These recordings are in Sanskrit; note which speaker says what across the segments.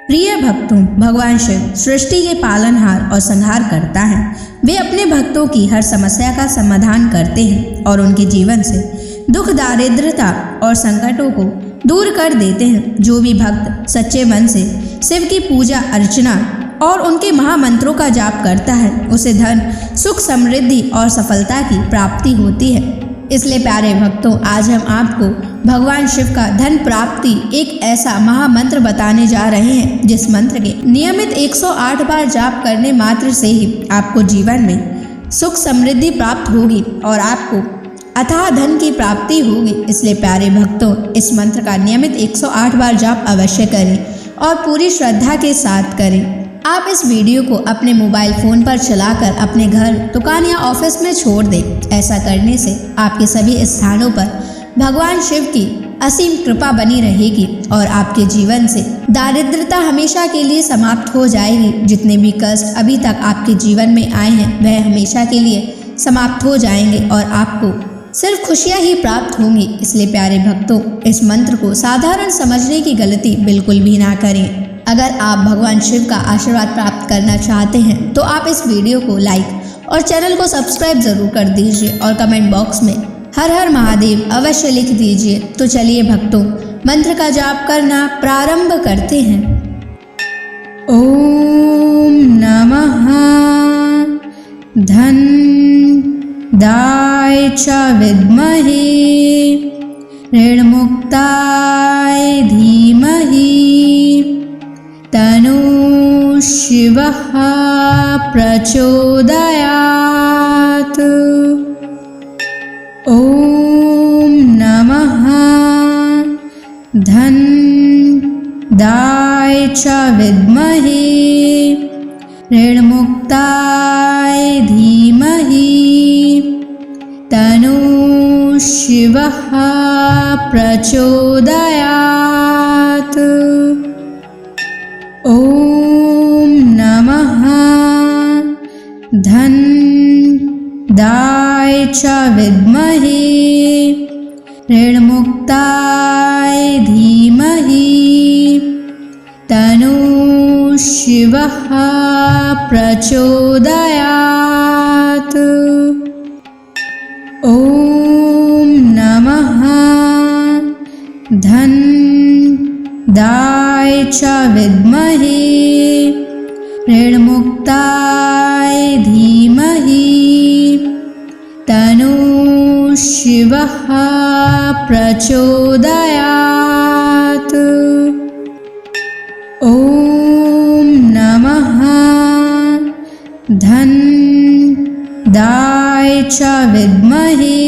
Speaker 1: प्रिय भक्तों, भगवान शिव सृष्टि के पालनहार और संहार करता है। वे अपने भक्तों की हर समस्या का समाधान करते हैं और उनके जीवन से दुख, दारिद्रता और संकटों को दूर कर देते हैं। जो भी भक्त सच्चे मन से शिव की पूजा अर्चना और उनके महामंत्रों का जाप करता है, उसे धन, सुख, समृद्धि और सफलता की प्राप्ति होती है। इसलिए प्यारे भक्तों, आज हम आपको भगवान शिव का धन प्राप्ति एक ऐसा महामंत्र बताने जा रहे हैं, जिस मंत्र के नियमित 108 बार जाप करने मात्र से ही आपको जीवन में सुख समृद्धि प्राप्त होगी और आपको अथाह धन की प्राप्ति होगी। इसलिए प्यारे भक्तों, इस मंत्र का नियमित 108 बार जाप अवश्य करें और पूरी श्रद्धा के साथ करें। आप इस वीडियो को अपने मोबाइल फ़ोन पर चलाकर अपने घर, दुकान या ऑफिस में छोड़ दें। ऐसा करने से आपके सभी स्थानों पर भगवान शिव की असीम कृपा बनी रहेगी और आपके जीवन से दारिद्रता हमेशा के लिए समाप्त हो जाएगी। जितने भी कष्ट अभी तक आपके जीवन में आए हैं, वह हमेशा के लिए समाप्त हो जाएंगे और आपको सिर्फ खुशियाँ ही प्राप्त होंगी। इसलिए प्यारे भक्तों, इस मंत्र को साधारण समझने की गलती बिल्कुल भी ना करें। अगर आप भगवान शिव का आशीर्वाद प्राप्त करना चाहते हैं तो आप इस वीडियो को लाइक और चैनल को सब्सक्राइब जरूर कर दीजिए और कमेंट बॉक्स में हर हर महादेव अवश्य लिख दीजिए। तो चलिए भक्तों, मंत्र का जाप करना प्रारंभ करते हैं। ओम नमः धन दाय च विद्महे ऋणमुक्ताय धीमहि तनु शिवः प्रचोदयात्। ओम नमः धन दाय च विद्महे ऋणमुक्ताय धीमहि तनु शिवः प्रचोदयात्। ओम नमः धन दाय च विद्महे ऋणमुक्ताय धीमहि तनु शिवः प्रचोदयात्। ओम नमः धन दाय च विद्महे ऋणमुक्ताय धीमहि तनु शिवः प्रचोदयात्। ओम नमः धन दाय च विद्महे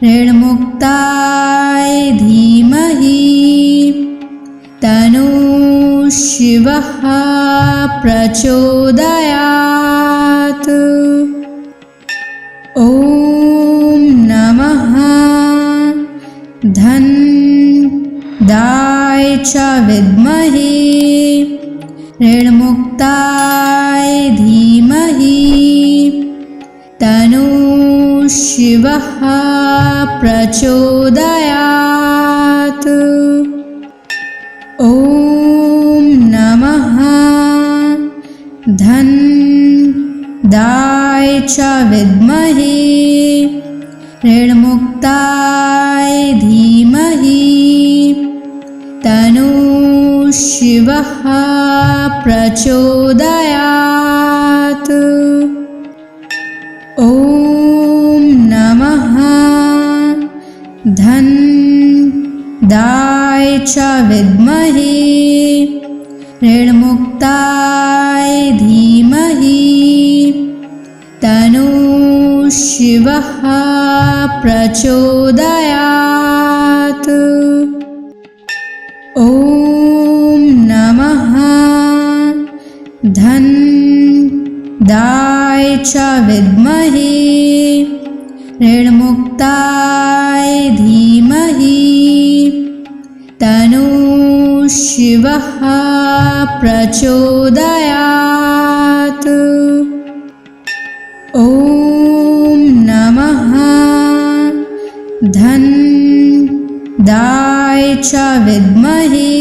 Speaker 1: ऋणमुक्ताय धीमहि तनु शिवः प्रचोदयात्। ओम नमः धन दाय च विद्महे ऋणमुक्ताय धीमहि तनु शिवः प्रचोदयात्। ओम नमः धन दाय च विद्महे ऋणमुक्ताय धीमहि तनु शिवः प्रचोदयात्। ओम नमः धन दाय च विद्महे ऋणमुक्ताय धीमहि तनु शिवः प्रचोदयात्। ओम नमः धन दाय च विद्महे ऋणमुक्ताय धीमहि तनु शिवः प्रचोदयात्। ओम नमः धन दाय च विद्महे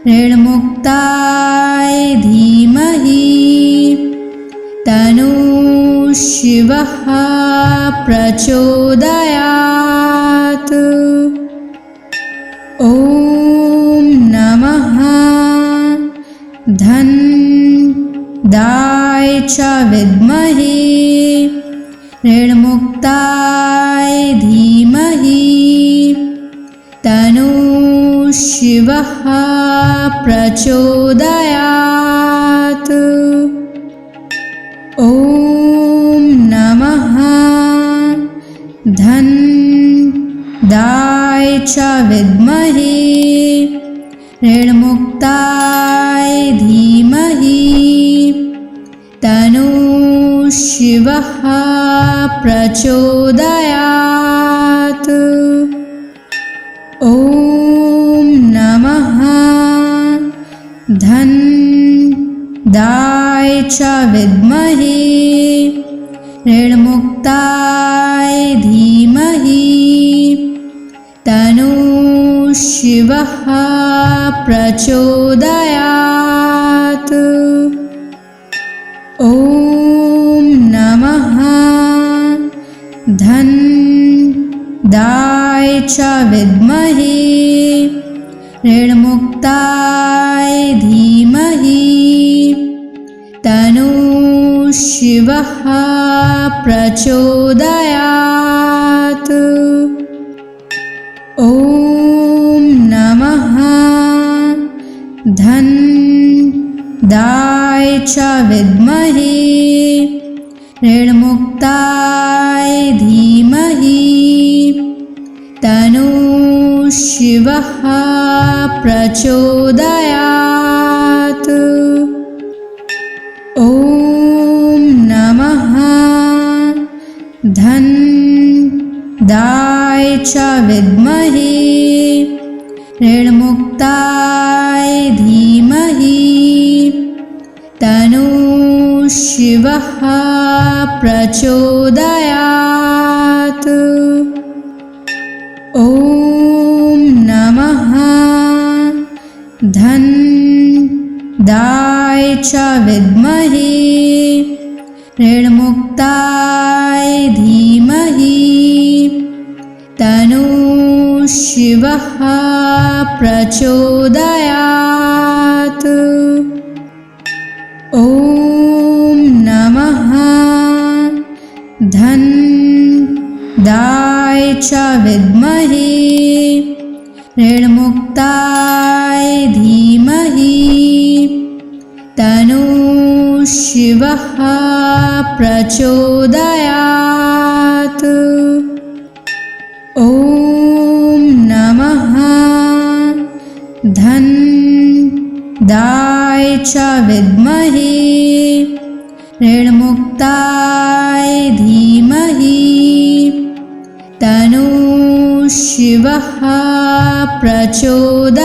Speaker 1: ऋणमुक्ताय धीमहि तन्नः शिवः प्रचोदयात्। ॐ नमः धन्दाय च विद्महे ऋणमुक्ताय धीमहि तन्नः शिवः प्रचोदयात्। ॐ नमः धन्दाय च विद्महे ऋणमुक्ताय धीमहि तन्नः शिवः प्रचोदयात्। ॐ नमः धन्दाय च विद्महे ऋणमुक्ताय धीमहि तन्नः शिवः प्रचोदयात्। ॐ नमः धन्दाय च विद्महे ऋणमुक्ताय धीमहि तन्नः शिवः प्रचोदयात्। ॐ नमः धन्दाय च विद्महे ऋणमुक्ताय धीमहि तन्नः शिवः प्रचोदयात्। ॐ नमः धन्दाय च विद्महे ऋणमुक्ताय धीमहि तन्नः शिवः प्रचोदयात्। ॐ नमः धन्दाय च विद्महे ऋणमुक्ताय धीमहि तन्नः शिवः प्रचोदयात्। ॐ नमः धन्दाय च विद्महे ऋणमुक्ताय धीमहि तन्नः शिवः प्रचोदयात्। ॐ नमः धन्दाय च विद्महे ऋणमुक्ताय धीमहि तन्नः शिवः प्रचोदयात्।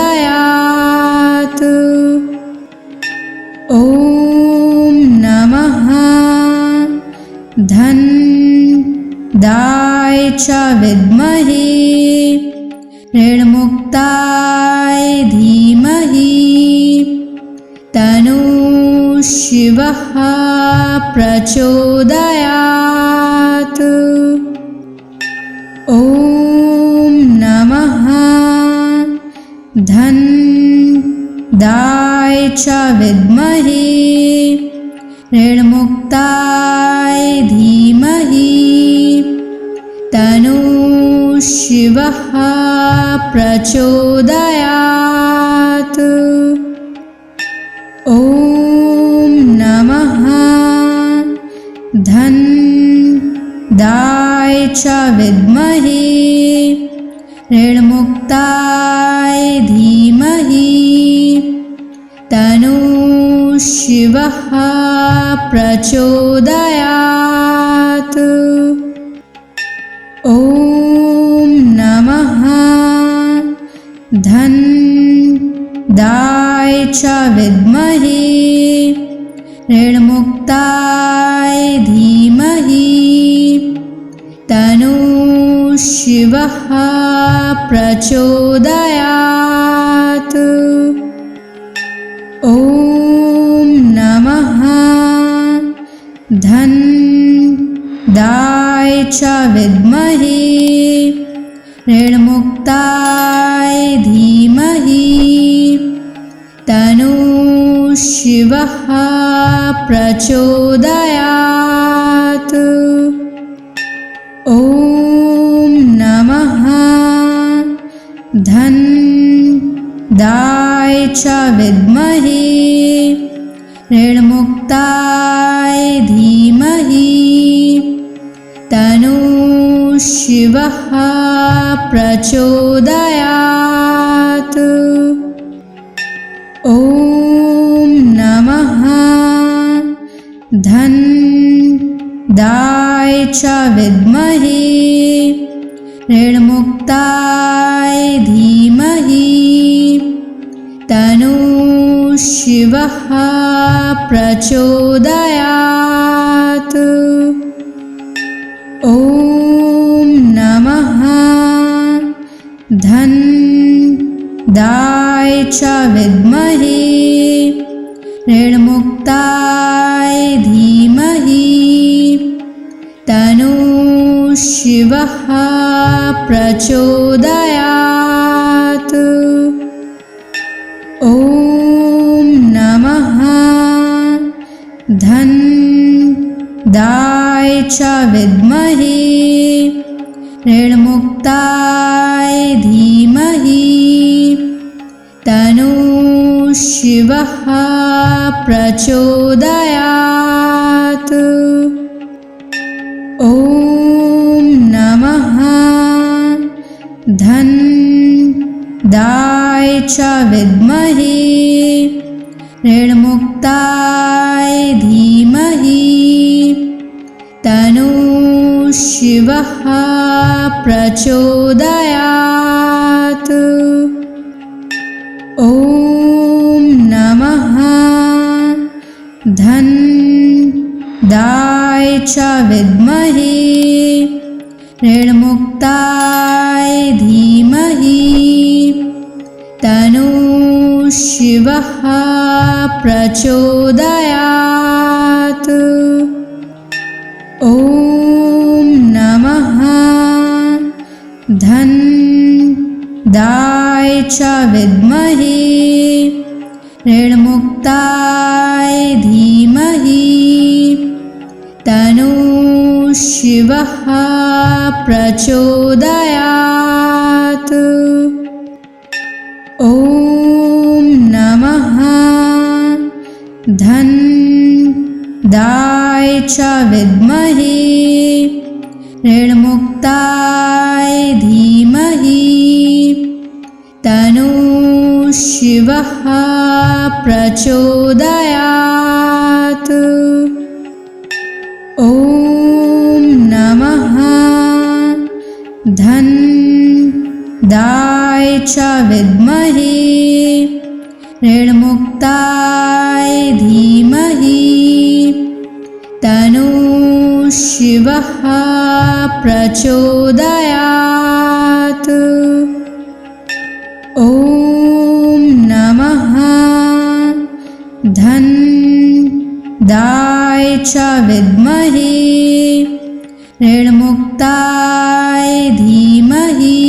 Speaker 1: ॐ नमः धन्दाय च विद्महे ऋणमुक्ताय धीमहि तन्नः शिवः प्रचोदयात्। ॐ नमः धन्दाय च विद्महे ऋणमुक्ताय धीमहि तन्नः शिवः प्रचोदयात्। ॐ नमः धन्दाय च विद्महे ऋणमुक्ताय धीमहि तन्नः शिवः प्रचोदयात्। ॐ नमः धन्दाय च विद्महे ऋणमुक्ताय धीमहि तन्नः शिवः प्रचोदयात्। च विद्महे ऋणमुक्ताय धीमहि तन्नः शिवः प्रचोदयात्। ॐ नमः धनदाय च विद्महे ऋणमुक्ताय धीमहि तन्नः शिवः प्रचोदयात्। ॐ नमः धनदाय च विद्महे ऋणमुक्ताय धीमहि तन्नः शिवः प्रचोदयात्। ॐ नमः धनदाय च विद्महे ऋणमुक्ताय धीमहि तन्नः शिवः प्रचोदयात्। ॐ नमः धनदाय च विद्महे ऋणमुक्ताय धीमहि तन्नः शिवः प्रचोदयात्। ॐ नमः धनदाय च विद्महे ऋणमुक्ताय धीमहि तन्नः शिवः प्रचोदयात्। ॐ नमः धनदाय च विद्महे ऋणमुक्ताय धीमहि तन्नः शिवः प्रचोदयात्। ॐ नमः धनदाय च विद्महे ऋणमुक्ताय धीमहि तन्नः शिवः प्रचोदयात्। ॐ नमः धनदाय च विद्महे ऋणमुक्ताय धीमहि तन्नः शिवः प्रचोदयात्। ॐ नमः धनदाय च विद्महे ऋणमुक्ताय धीमहि तन्नः शिवः प्रचोदयात्। ॐ नमः धनदाय च विद्महे ऋणमुक्ताय धीमहि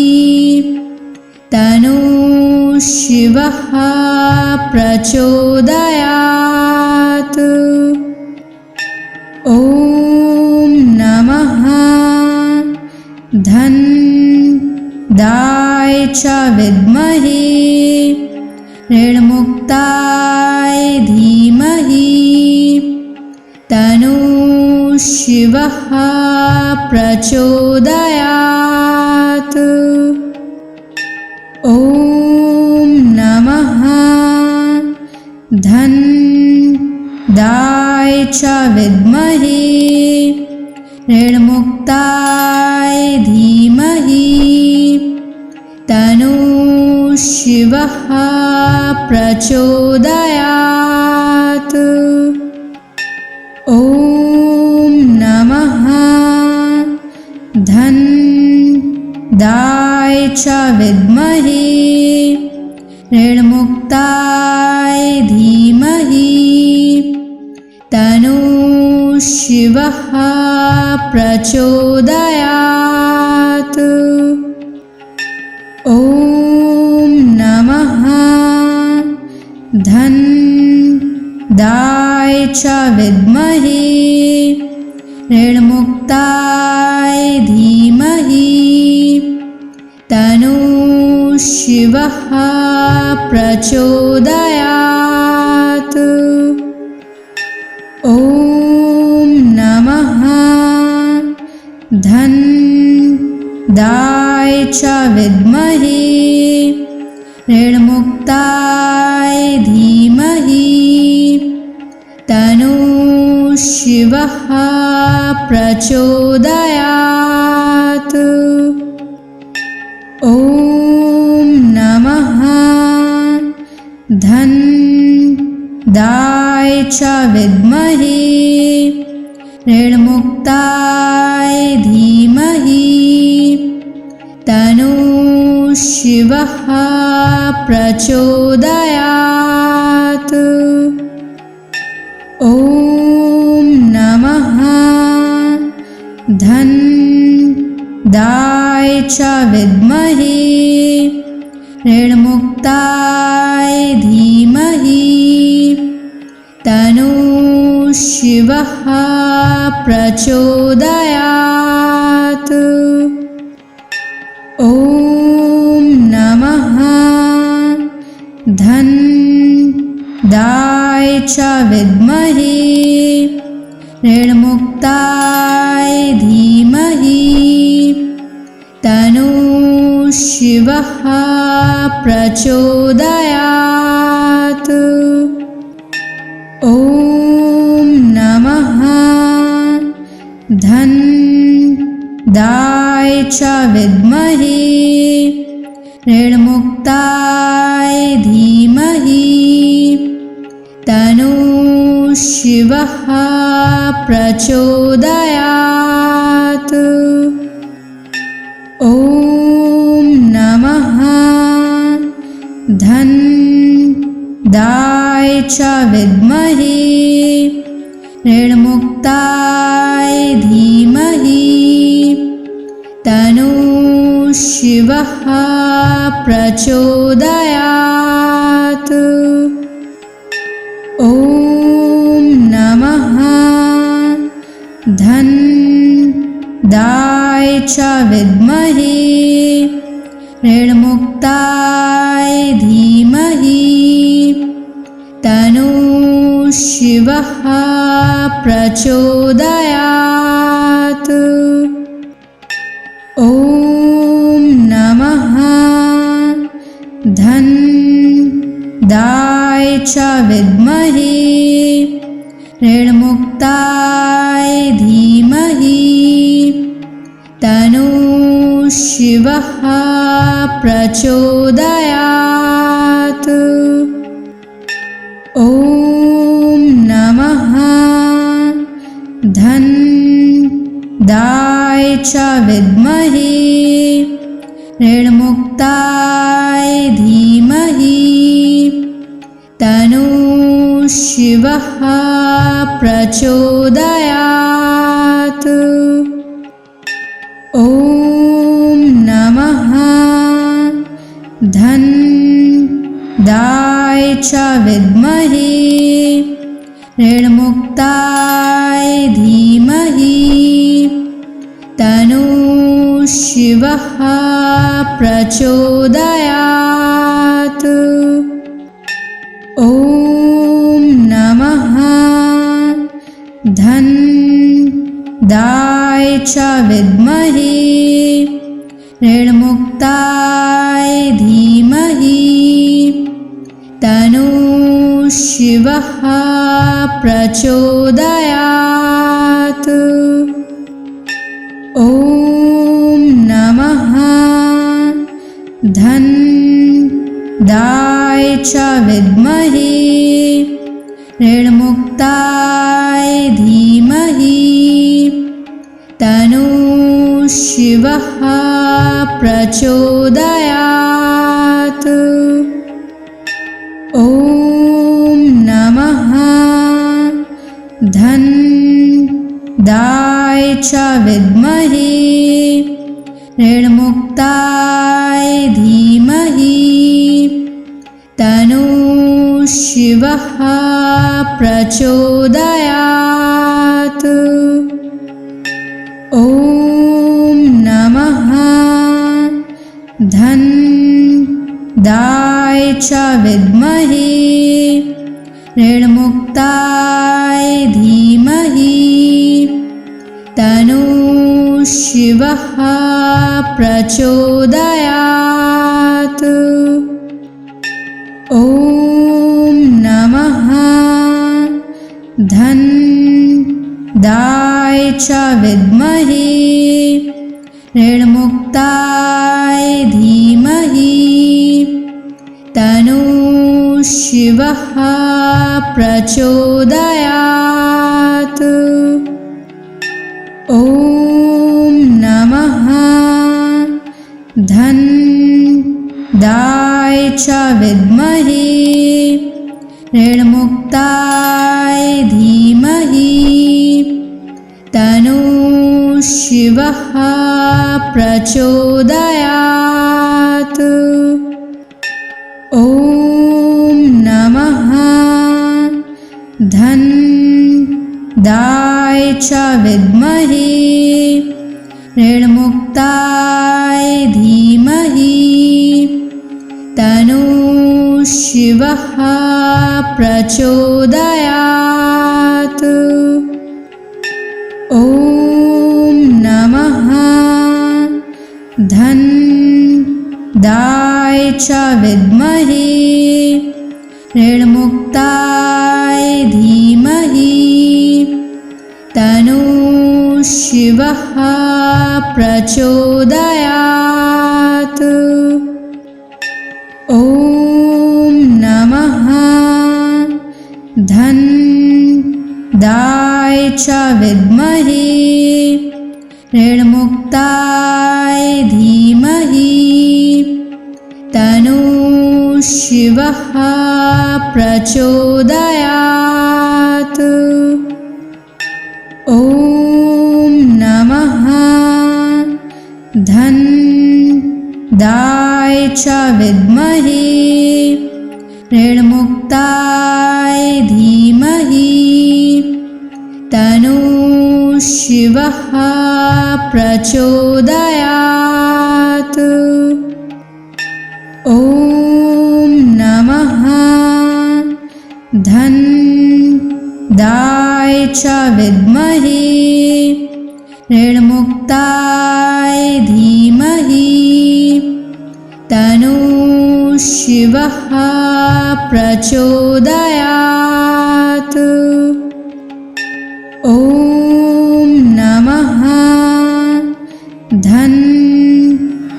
Speaker 1: तन्नः शिवः प्रचोदयात्। ॐ नमः धनदाय च विद्महे ऋणमुक्ताय धीमहि तन्नः शिवः प्रचोदयात्। ॐ नमः धनदाय च विद्महे ऋणमुक्ताय धीमहि तन्नः शिवः प्रचोदयात्। ॐ नमः धनदाय च विद्महे ऋणमुक्ताय धीमहि तन्नः शिवः प्रचोदयात्। ॐ नमः धन्दाय च विद्महे ऋणमुक्ताय धीमहि तन्नो शिवः प्रचोदयात्। ॐ नमः धन्दाय च विद्महे ऋणमुक्ताय धीमहि तन्नो शिवः प्रचोदयात्। ॐ नमः धन्दाय च विद्महे ऋणमुक्ताय धीमहि तन्नो शिवः प्रचोदयात्। ॐ नमः धन्दाय च विद्महे ऋणमुक्ताय धीमहि तन्नो शिवः प्रचोदयात्। ॐ नमः धन्दाय च विद्महे ऋणमुक्ताय धीमहि तन्नो शिवः प्रचोदयात्। ॐ नमः धन्दाय च विद्महे ऋणमुक्ताय धीमहि तन्नो शिवः प्रचोदयात्। ॐ नमः धन्दाय च विद्महे ऋणमुक्ताय धीमहि तन्नो शिवः प्रचोदयात्। ॐ नमः धन्दाय च विद्महे ऋणमुक्ताय धीमहि तन्नो शिवः प्रचोदयात्। ॐ नमः धन्दाय च विद्महे ऋणमुक्ताय धीमहि तन्नो शिवः प्रचोदयात्। ॐ नमः धन्दाय च विद्महे ऋणमुक्ताय धीमहि तन्नो शिवः प्रचोदयात्। ॐ नमः धन्दाय च विद्महे ऋणमुक्ताय धीमहि तन्नो शिवः प्रचोदयात्। ॐ नमः धन्दाय च विद्महे ऋणमुक्ताय धीमहि तन्नो शिवः प्रचोदयात्। ॐ नमः धन्दाय च विद्महे ऋणमुक्ताय धीमहि तन्नो शिवः प्रचोदयात्। ॐ नमः धन्दाय च विद्महे ऋणमुक्ताय धीमहि तन्नः शिवः प्रचोदयात्। ॐ नमः धनदाय च विद्महे ऋणमुक्ताय धीमहि तन्नः शिवः प्रचोदयात्। ॐ नमः धनदाय च विद्महे ऋणमुक्ताय धीमहि तन्नः शिवः प्रचोदयात्। ॐ नमः धनदाय च विद्महे ऋणमुक्ताय धीमहि तन्नः शिवः प्रचोदयात्। ॐ नमः धनदाय च विद्महे ऋणमुक्ताय धीमहि तन्नः शिवः प्रचोदयात्। ॐ नमः धनदाय च विद्महे ऋणमुक्ताय धीमहि तन्नः शिवः प्रचोदयात्। ॐ नमः धनदाय च विद्महे ऋणमुक्ताय धीमहि तन्नः शिवः प्रचोदयात्। ॐ नमः धनदाय च विद्महे ऋणमुक्ताय धीमहि तन्नः शिवः प्रचोदयात्। ॐ नमः धनदाय च विद्महे ऋणमुक्ताय धीमहि तन्नः शिवः प्रचोदयात्। ॐ नमः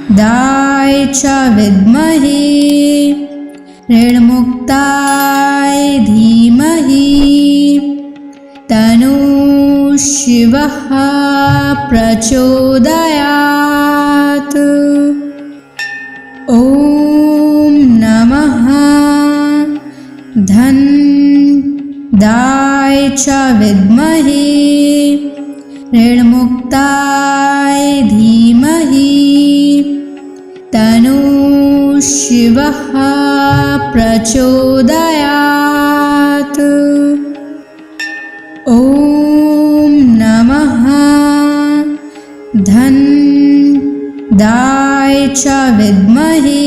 Speaker 1: धनदाय च विद्महे ऋणमुक्ताय धीमहि तन्नः शिवः प्रचोदयात्। ॐ नमः धनदाय च विद्महे ऋणमुक्ताय धीमहि तन्नः शिवः प्रचोदयात्। ॐ नमः धनदाय च विद्महे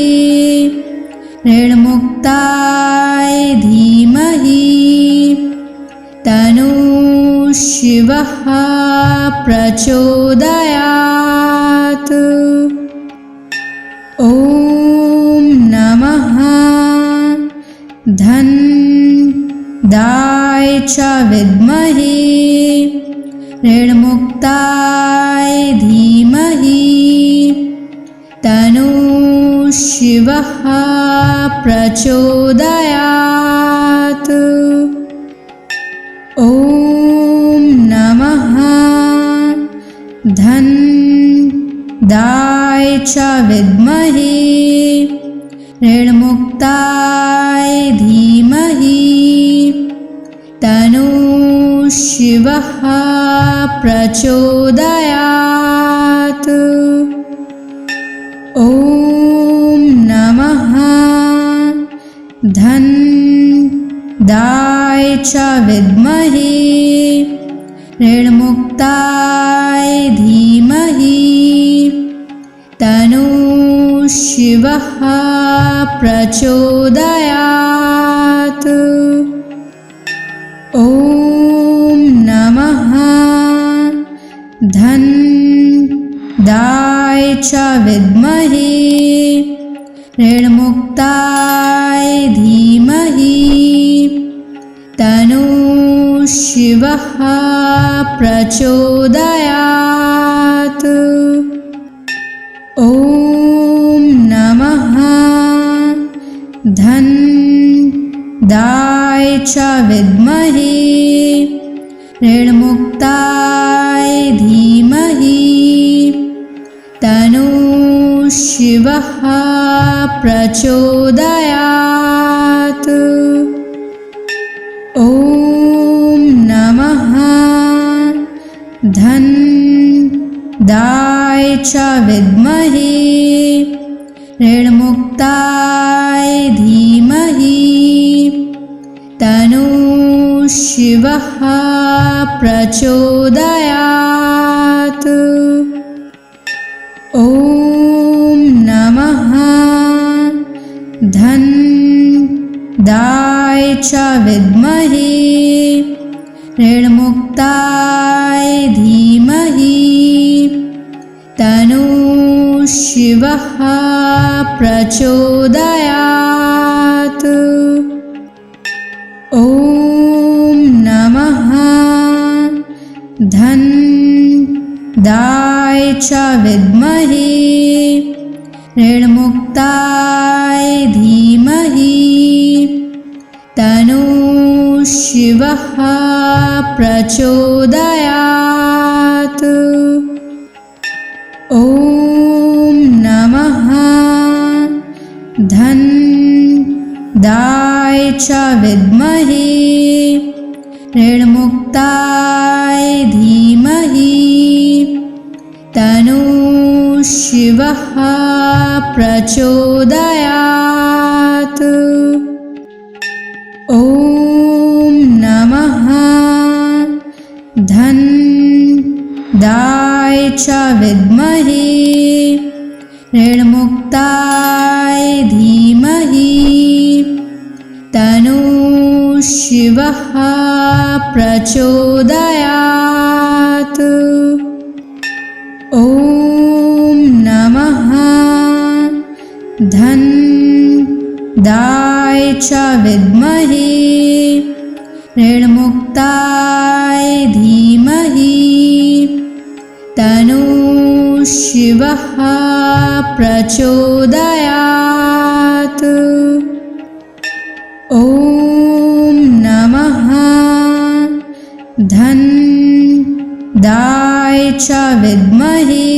Speaker 1: ऋणमुक्ताय धीमहि तन्नः शिवः प्रचोदयात्। ॐ नमः धनदाय च विद्महे ऋणमुक्ताय धीमहि तन्नः शिवः प्रचोदयात्। ॐ नमः धनदाय च विद्महे ऋणमुक्ताय धीमहि तन्नः शिवः शिवः प्रचोदयात्। ॐ नमः धन्दाय च विद्महे ऋणमुक्ताय धीमहि तन्नो शिवः प्रचोदयात्। ॐ नमः धन्दाय च विद्महे ऋणमुक्ताय धीमहि तन्नो शिवः प्रचोदयात्। ॐ नमः धन्दाय च विद्महे ऋणमुक्ताय धीमहि तन्नो शिवः प्रचोदयात्। ॐ नमः धन्दाय च विद्महे ऋणमुक्ताय धीमहि तन्नो शिवः प्रचोदयात्। ॐ नमः धन्दाय च विद्महे ऋणमुक्ताय धीमहि तन्नो शिवः प्रचोदयात्। ॐ नमः धन्दाय च विद्महे ऋणमुक्ताय धीमहि तन्नो शिवः प्रचोदयात्। ॐ नमः धन्दाय च विद्महे ऋणमुक्ताय धीमहि तन्नो शिवः प्रचोदयात्। ॐ नमः धन्दाय च विद्महे ऋणमुक्ताय धीमहि तन्नो शिवः प्रचोदयात्। ॐ नमः धन्दाय च विद्महे ऋणमुक्ताय धीमहि तन्नो शिवः प्रचोदयात्। ॐ नमः धन्दाय च विद्महे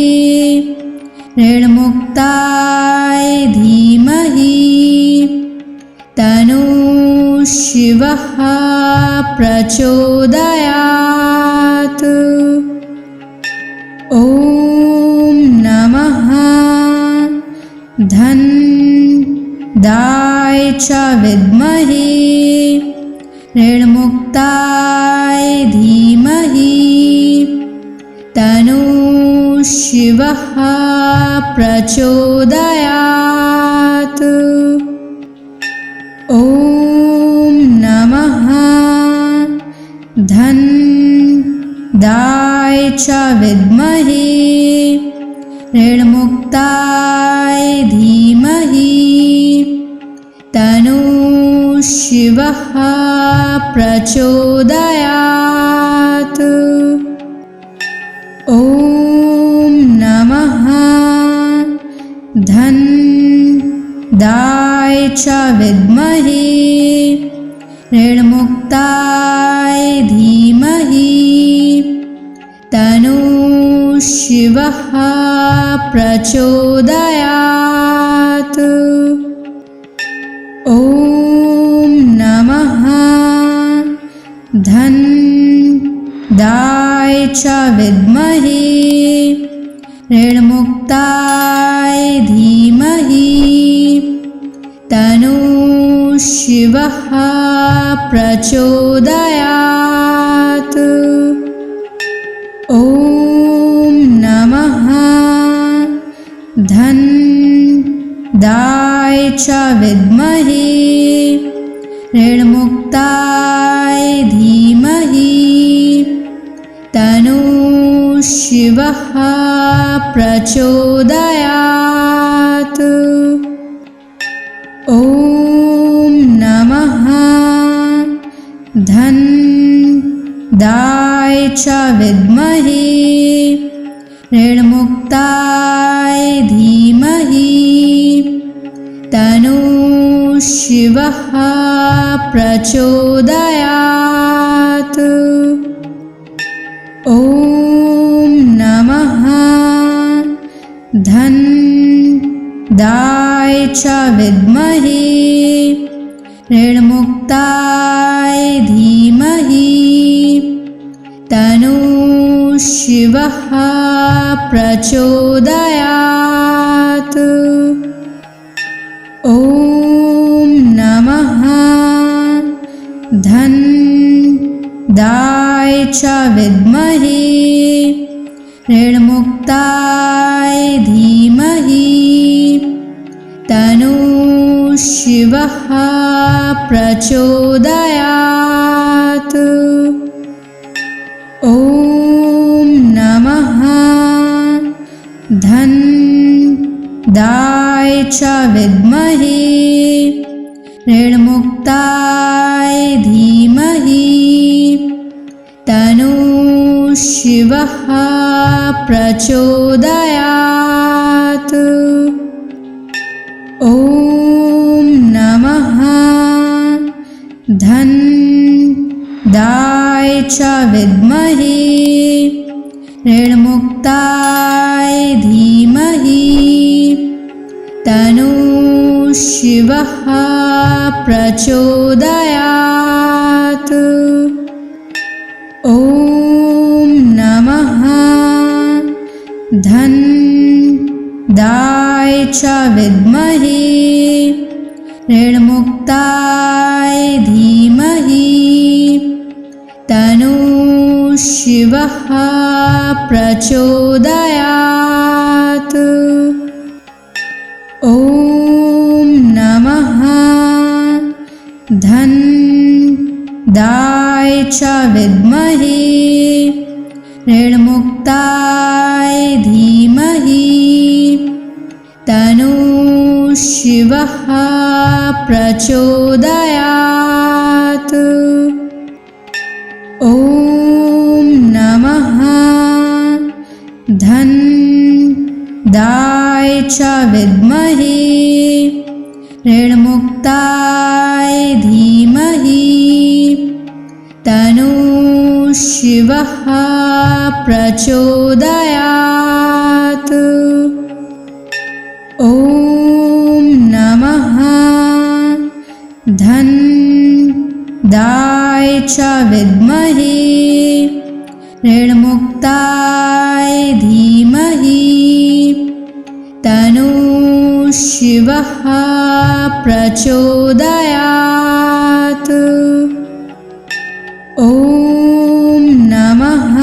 Speaker 1: ऋणमुक्ताय धीमहि तन्नो शिवः प्रचोदयात्। ॐ नमः धन्दाय च विद्महे ऋणमुक्ताय धीमहि तन्नो शिवः प्रचोदयात्। ॐ नमः धन्दाय च विद्महे ऋणमुक्ताय धीमहि तन्नो शिवः प्रचोदयात्। ॐ नमः धन्दाय च विद्महे ऋणमुक्ताय धीमहि तन्नो शिवः प्रचोदयात्। ॐ नमः धन्दाय च विद्महे ऋणमुक्ताय धीमहि तन्नो शिवः प्रचोदयात्। ॐ नमः धनदाय च विद्महे ऋणमुक्ताय धीमहि तन्नो शिवः प्रचोदयात्। ॐ नमः धनदाय च विद्महे ऋणमुक्ताय धीमहि तन्नो शिवः प्रचोदयात्। ॐ नमः धनदाय च विद्महे ऋणमुक्ताय धीमहि तन्नो शिवः प्रचोदयात्। ॐ नमः धनदाय च विद्महे ऋणमुक्ताय धीमहि तन्नो शिवः प्रचोदयात्। ॐ नमः धनदाय च विद्महे ऋणमुक्ताय धीमहि तन्नो शिवः प्रचोदयात्। ॐ नमः धनदाय च विद्महे ऋणमुक्ताय धीमहि तन्नो शिवः प्रचोदयात्। ॐ नमः धनदाय च विद्महे ऋणमुक्ताय धीमहि तन्नो शिवः प्रचोदयात्। ॐ नमः धनदाय च विद्महे ऋणमुक्ताय धीमहि तन्नो शिवः प्रचोदयात्। ॐ नमः धनदाय च विद्महे ऋणमुक्ताय धीमहि तन्नो शिवः प्रचोदयात्। ॐ नमः धनदाय च विद्महे ऋणमुक्ताय धीमहि तन्नो शिवः प्रचोदयात्। ॐ नमः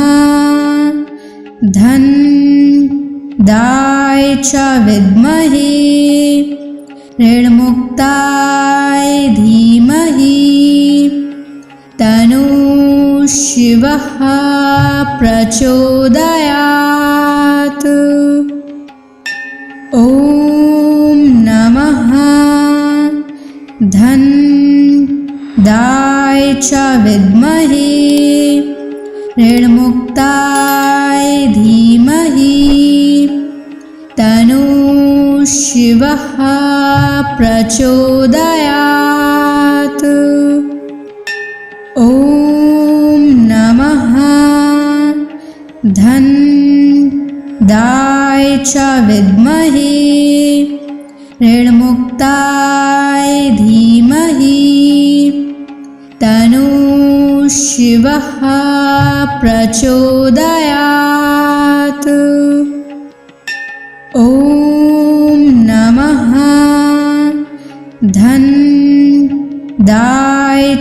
Speaker 1: धनदाय च विद्महे ऋणमुक्ताय धीमहि तन्नो शिवः प्रचोदयात्। ॐ नमः धनदाय च विद्महे ऋणमुक्ताय धीमहि तन्नो शिवः प्रचोदयात्। ॐ नमः धनदाय च विद्महे ऋणमुक्ताय धीमहि तन्नो शिवः प्रचोदयात्। ॐ नमः धन्दाय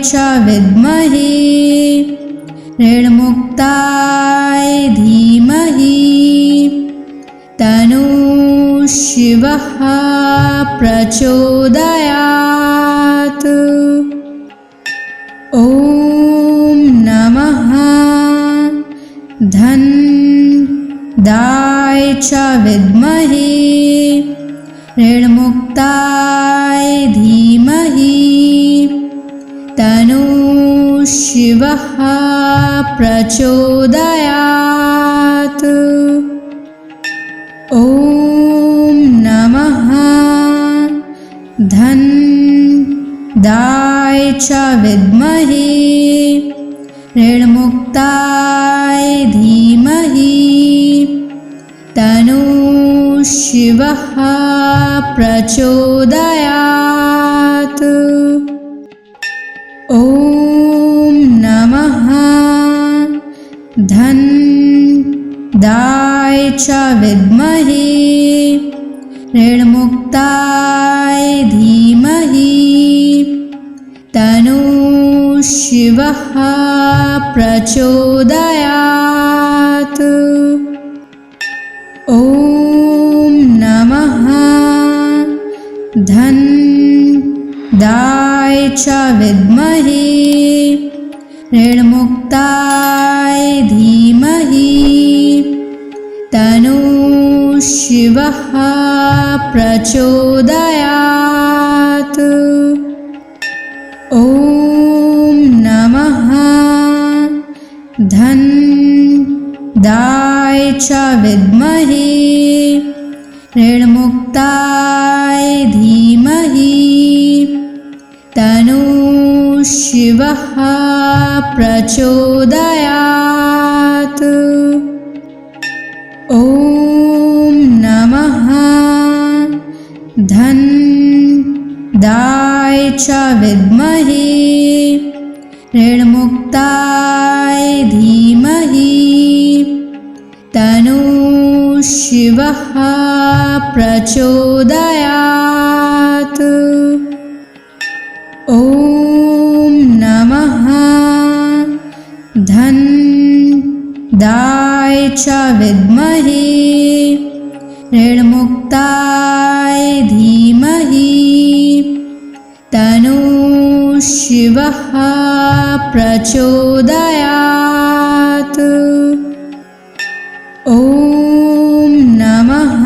Speaker 1: च विद्महे ऋणमुक्ताय धीमहि तन्नो शिवः प्रचोदयात्। ॐ नमः धन्दाय च विद्महे ऋणमुक्ताय धीमहि तन्नो शिवः प्रचोदयात्। ॐ नमः धन्दाय च विद्महे ऋणमुक्ताय धीमहि तन्नो शिवः प्रचोदयात्। ॐ नमः धन्दाय च विद्महे ऋणमुक्ताय धीमहि तन्नो शिवः प्रचोदयात्। ॐ नमः धन्दाय च विद्महे ऋणमुक्ताय धीमहि तन्नो शिवः प्रचोदयात्। ॐ नमः धन्दाय च विद्महे ऋणमुक्ताय धीमहि तन्नो शिवः प्रचोदयात्। ॐ नमः धन्दाय च विद्महे ऋणमुक्ताय धीमहि तन्नो शिवः प्रचोदयात्। ॐ नमः धन्दाय च विद्महे ऋणमुक्ताय धीमहि तन्नो शिवः प्रचोदयात्। ॐ नमः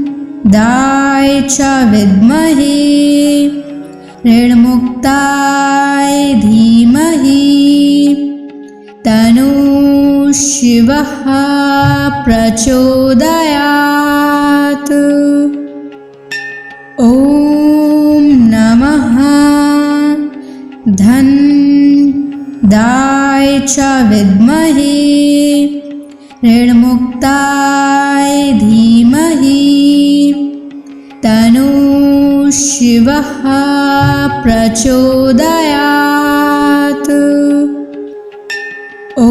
Speaker 1: धन्दाय च विद्महे ऋणमुक्ताय धीमहि तन्नो शिवः प्रचोदयात्। ॐ नमः धन्दाय च विद्महे ऋणमुक्ताय धीमहि तन्नो शिवः प्रचोदयात्। ॐ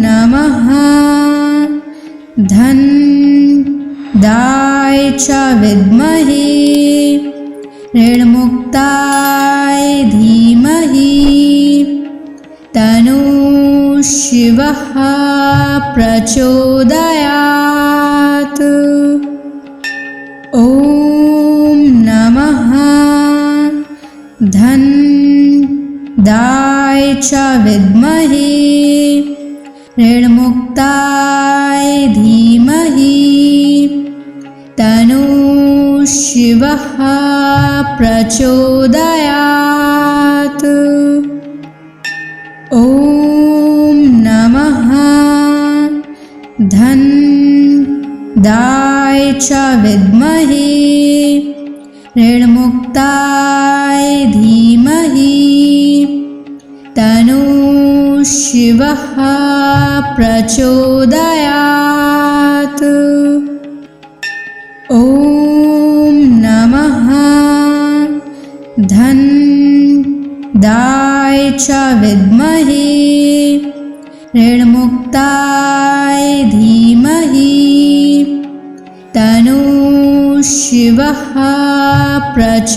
Speaker 1: नमः धन्दाय च विद्महे ऋणमुक्ताय धीमहि तन्नो शिवः प्रचोदयात्। ॐ नमः धन्दाय च विद्महे ऋणमुक्ताय धीमहि तन्नो शिवः प्रचोदयात्। ॐ नमः धन्दाय च विद्महे ऋणमुक्ताय धीमहि तन्नो शिवः प्रचोदयात्। ॐ नमः च विद्महे ऋणमुक्ताय धीमहि तन्नो शिवः प्रचोदयात्।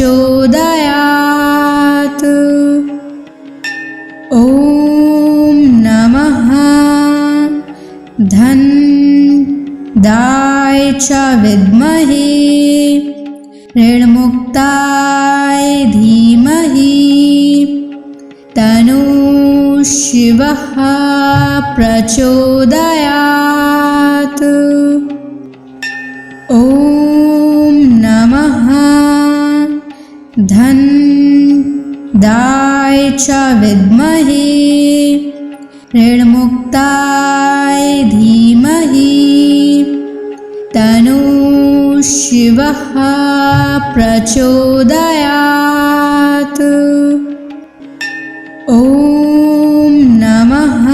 Speaker 1: ॐ नमः धन्दाय च विद्महे ऋणमुक्ताय धीमहि तन्नो शिवः प्रचोदयात्। ॐ नमः धन्दाय च विद्महे ऋणमुक्ताय धीमहि तन्नो शिवः प्रचोदयात्। ॐ नमः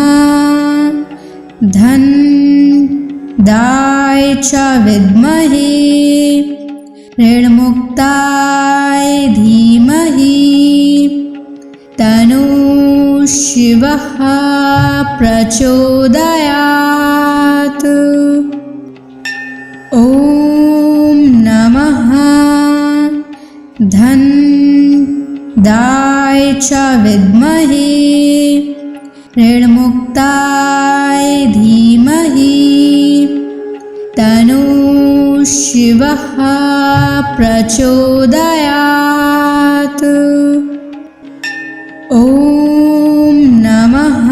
Speaker 1: धन्दाय च विद्महे ऋणमुक्ताय धीमहि तन्नो शिवः प्रचोदयात्। ॐ नमः धन्दाय च विद्महे ऋणमुक्ताय धीमहि तन्नो शिवः प्रचोदयात्। ॐ नमः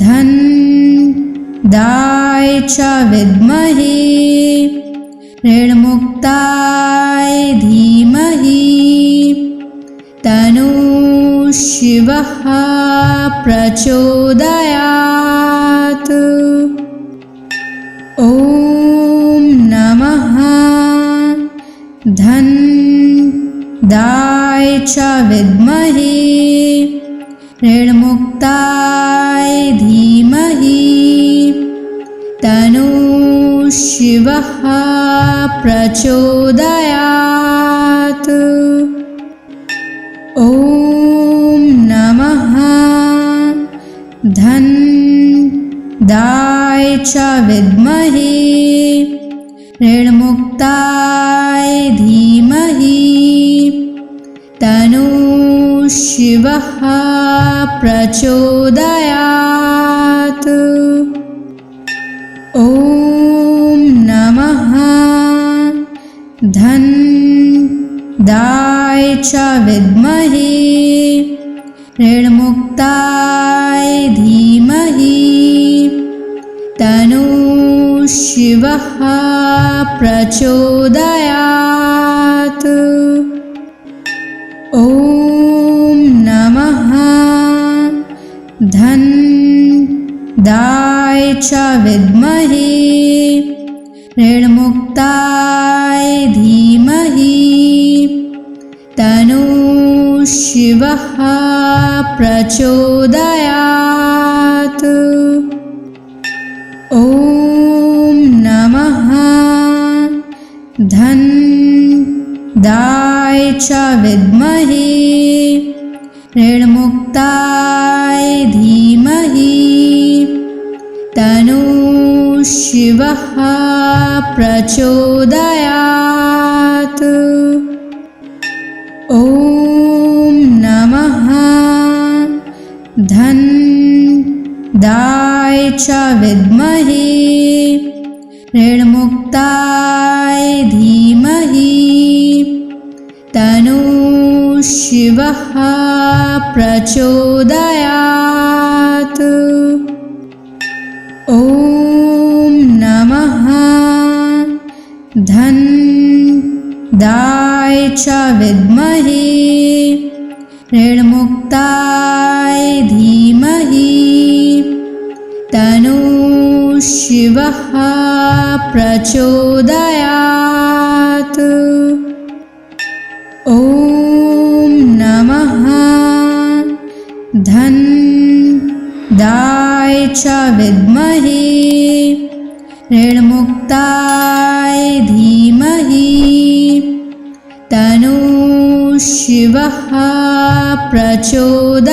Speaker 1: धन्दाय च विद्महे ऋणमुक्ताय धीमहि तन्नो शिवः प्रचोदयात्। ॐ नमः धन्दाय च विद्महे ऋणमुक्ताय धीमहि तन्नो शिवः प्रचोदयात्। ॐ नमः धन्दाय च विद्महे ऋणमुक्ताय धीमहि तन्नो शिवः प्रचोदयात्। ॐ नमः धन्दाय च विद्महे ऋणमुक्ताय धीमहि तन्नो शिवः प्रचोदयात्। ॐ नमः धन्दाय च विद्महे ऋणमुक्ताय धीमहि तन्नो शिवः प्रचोदयात्। ॐ नमः धन्दाय च विद्महे ऋणमुक्ताय धीमहि तन्नो शिवः प्रचोदयात्। ॐ नमः धन्दाय च विद्महे ऋणमुक्ताय धीमहि तन्नो शिवः प्रचोदयात्। ॐ नमः धन्दाय च विद्महे ऋणमुक्ताय धीमहि तन्नो शिवः प्रचोदयात्। ॐ नमः धन्दाय च विद्महे ऋणमुक्ताय धीमहि तन्नो शिवः प्रचोदयात्।